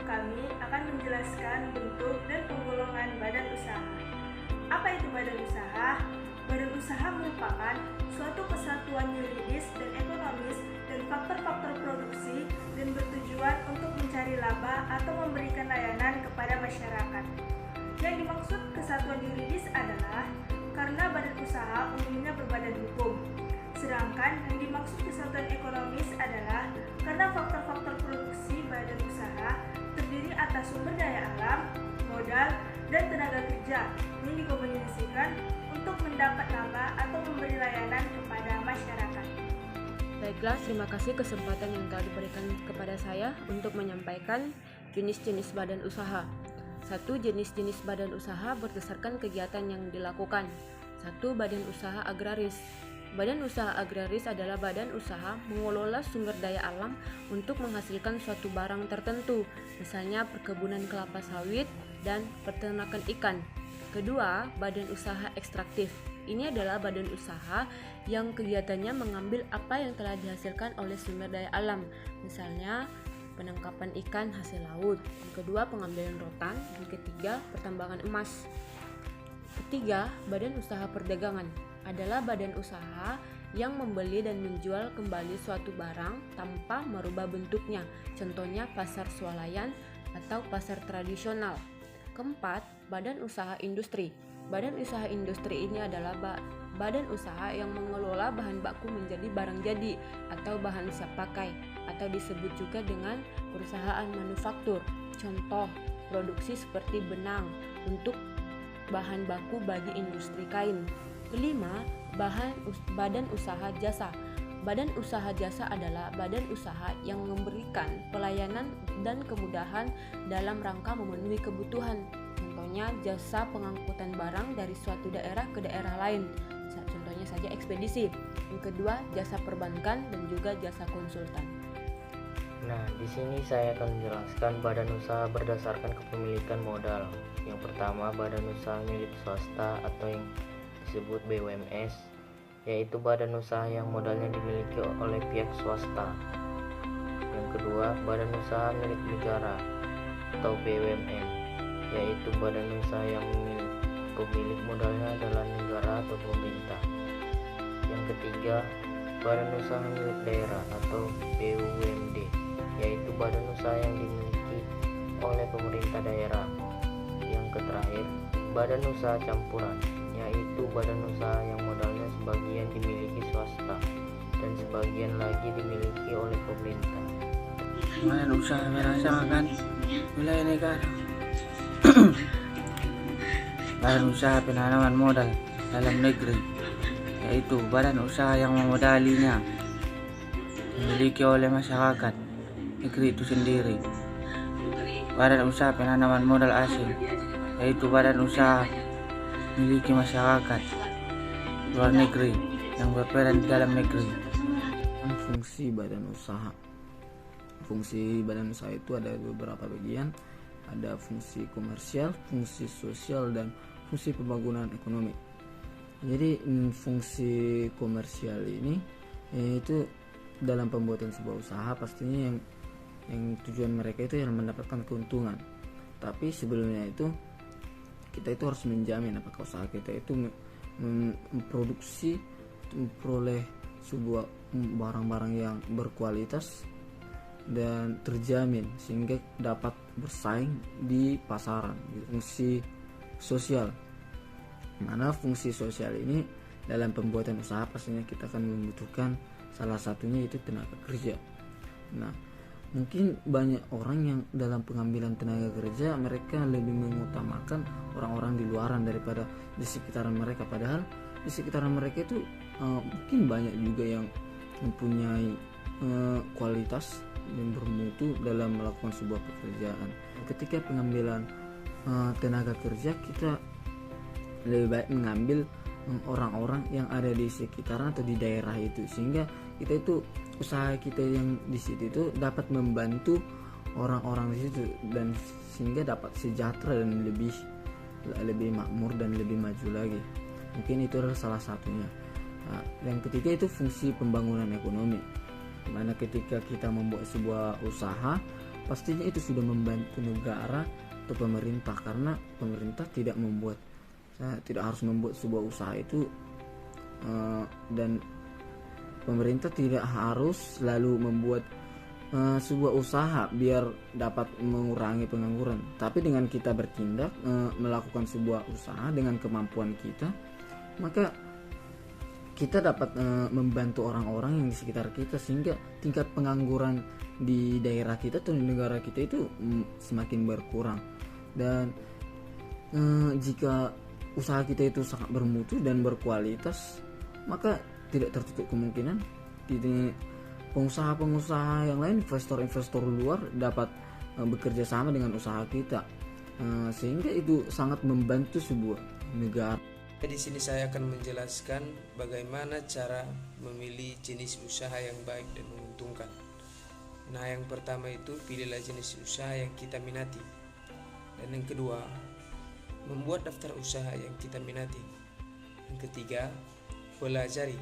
kami akan menjelaskan bentuk dan penggolongan badan usaha. Apa itu badan usaha? Badan usaha merupakan suatu kesatuan yuridis dan ekonomis dan faktor-faktor produksi dan bertujuan untuk mencari laba atau memberikan layanan kepada masyarakat. Yang dimaksud kesatuan yuridis adalah karena badan usaha umumnya berbadan hukum. Sedangkan yang dimaksud kesatuan ekonomis adalah karena faktor-faktor produksi badan usaha terdiri atas sumber daya alam, modal, dan tenaga kerja yang dikombinasikan untuk mendapat laba atau memberi layanan kepada masyarakat. Baiklah, terima kasih kesempatan yang telah diberikan kepada saya untuk menyampaikan jenis-jenis badan usaha. 1. Jenis-jenis badan usaha berdasarkan kegiatan yang dilakukan. 1. Badan usaha agraris. Badan usaha agraris adalah badan usaha mengelola sumber daya alam untuk menghasilkan suatu barang tertentu, misalnya perkebunan kelapa sawit dan peternakan ikan. Kedua, badan usaha ekstraktif. Ini adalah badan usaha yang kegiatannya mengambil apa yang telah dihasilkan oleh sumber daya alam, misalnya penangkapan ikan hasil laut. Yang kedua, pengambilan rotan. Yang ketiga, pertambangan emas. Ketiga, badan usaha perdagangan adalah badan usaha yang membeli dan menjual kembali suatu barang tanpa merubah bentuknya. Contohnya pasar swalayan atau pasar tradisional. Keempat, badan usaha industri. Badan usaha industri ini adalah badan usaha yang mengelola bahan baku menjadi barang jadi atau bahan siap pakai, atau disebut juga dengan perusahaan manufaktur. Contoh produksi seperti benang untuk bahan baku bagi industri kain. Kelima, badan usaha jasa. Badan usaha jasa adalah badan usaha yang memberikan pelayanan dan kemudahan dalam rangka memenuhi kebutuhan. Contohnya jasa pengangkutan barang dari suatu daerah ke daerah lain. Contohnya saja ekspedisi. Yang kedua, jasa perbankan dan juga jasa konsultan. Nah, di sini saya akan menjelaskan badan usaha berdasarkan kepemilikan modal. Yang pertama, badan usaha milik swasta atau yang disebut BUMS, yaitu badan usaha yang modalnya dimiliki oleh pihak swasta. Yang kedua, badan usaha milik negara atau BUMN, yaitu badan usaha yang pemilik modalnya adalah negara atau pemerintah. Yang ketiga, badan usaha milik daerah atau BUMD, yaitu badan usaha yang dimiliki oleh pemerintah daerah. Yang terakhir, badan usaha campuran, yaitu badan usaha yang modalnya sebagian dimiliki swasta dan sebagian lagi dimiliki oleh pemerintah. Badan usaha berdasarkan wilayah negara. Badan usaha penanaman modal dalam negeri, yaitu badan usaha yang memodalinya dimiliki oleh masyarakat negeri itu sendiri. Badan usaha penanaman modal asing, yaitu badan usaha miliki masyarakat luar negeri yang berperan di dalam negeri. Fungsi badan usaha. Fungsi badan usaha itu ada beberapa bagian. Ada fungsi komersial, fungsi sosial, dan fungsi pembangunan ekonomi. Jadi fungsi komersial ini itu dalam pembuatan sebuah usaha pastinya yang tujuan mereka itu yang mendapatkan keuntungan. Tapi sebelumnya itu kita itu harus menjamin apakah usaha kita itu memproduksi, memperoleh sebuah barang-barang yang berkualitas dan terjamin sehingga dapat bersaing di pasaran. Fungsi sosial, mana fungsi sosial ini dalam pembuatan usaha pastinya kita akan membutuhkan salah satunya itu tenaga kerja. Nah, mungkin banyak orang yang dalam pengambilan tenaga kerja mereka lebih mengutamakan orang-orang di luaran daripada di sekitaran mereka, padahal di sekitaran mereka itu mungkin banyak juga yang mempunyai kualitas yang bermutu dalam melakukan sebuah pekerjaan. Ketika pengambilan tenaga kerja, kita lebih baik mengambil orang-orang yang ada di sekitaran atau di daerah itu, sehingga kita itu usaha kita yang di situ itu dapat membantu orang-orang di situ dan sehingga dapat sejahtera dan lebih makmur dan lebih maju lagi. Mungkin itu adalah salah satunya. Nah, yang ketiga itu fungsi pembangunan ekonomi, dimana ketika kita membuat sebuah usaha pastinya itu sudah membantu negara atau pemerintah, karena pemerintah tidak harus membuat sebuah usaha itu, dan pemerintah tidak harus selalu membuat sebuah usaha biar dapat mengurangi pengangguran. Tapi dengan kita bertindak, melakukan sebuah usaha dengan kemampuan kita, maka kita dapat membantu orang-orang yang di sekitar kita, sehingga tingkat pengangguran di daerah kita atau di negara kita itu semakin berkurang. Dan jika usaha kita itu sangat bermutu dan berkualitas, maka tidak tertutup kemungkinan pengusaha-pengusaha yang lain, investor-investor luar dapat bekerja sama dengan usaha kita, sehingga itu sangat membantu sebuah negara. Di sini saya akan menjelaskan bagaimana cara memilih jenis usaha yang baik dan menguntungkan. Nah, yang pertama itu pilihlah jenis usaha yang kita minati. Dan yang kedua, membuat daftar usaha yang kita minati. Yang ketiga, pelajari.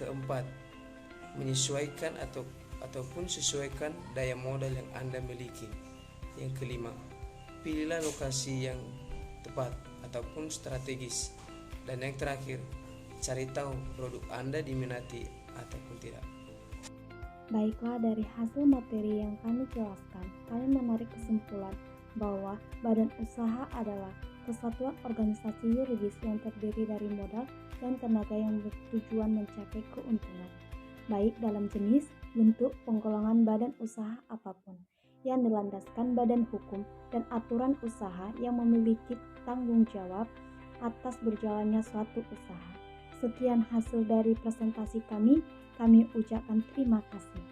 Keempat, menyesuaikan ataupun sesuaikan daya modal yang Anda miliki. Yang kelima, pilihlah lokasi yang tepat ataupun strategis. Dan yang terakhir, cari tahu produk Anda diminati ataupun tidak. Baiklah, dari hasil materi yang kami jelaskan, kalian menarik kesimpulan bahwa badan usaha adalah kesatuan organisasi yuridis yang terdiri dari modal dan tenaga yang bertujuan mencapai keuntungan, baik dalam jenis, bentuk, penggolongan badan usaha apapun, yang dilandaskan badan hukum dan aturan usaha yang memiliki tanggung jawab atas berjalannya suatu usaha. Sekian hasil dari presentasi kami ucapkan terima kasih.